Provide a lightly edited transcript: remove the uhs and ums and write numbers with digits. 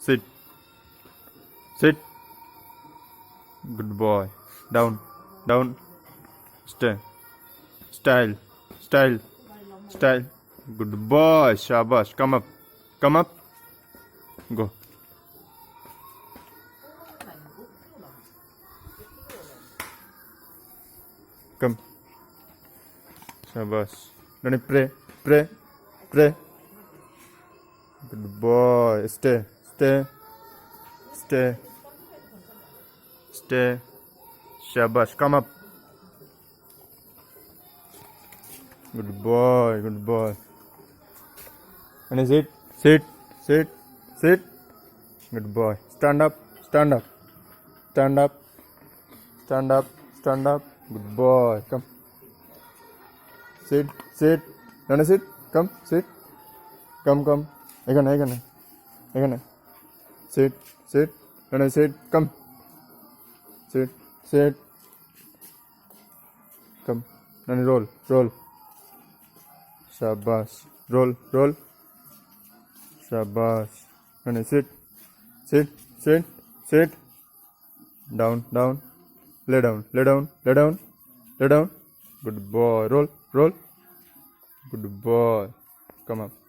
Sit. Sit. Good boy. Down. Down. Stay. Style. Style. Style. Good boy. Shabash. Come up. Come up. Go. Come. Shabash. Don't pray. Pray. Pray. Good boy. Stay. Stay. Stay. Stay. Shabash. Come up. Good boy. Good boy. And sit. Sit. Sit. Sit. Good boy. Stand up. Stand up. Stand up. Stand up. Stand up. Good boy. Come. Sit. Sit. Nana sit. Come. Sit. Come. Come. Egana. Sit. Sit. Nana sit. Come. Sit. Sit. Come. Nana roll. Roll. Shabash. Roll. Roll. Shabash. Nana sit. Sit. Sit. Sit. Down. Down. Lay down. Lay down. Lay down. Lay down. Good boy. Roll. Roll. Good boy. Come up.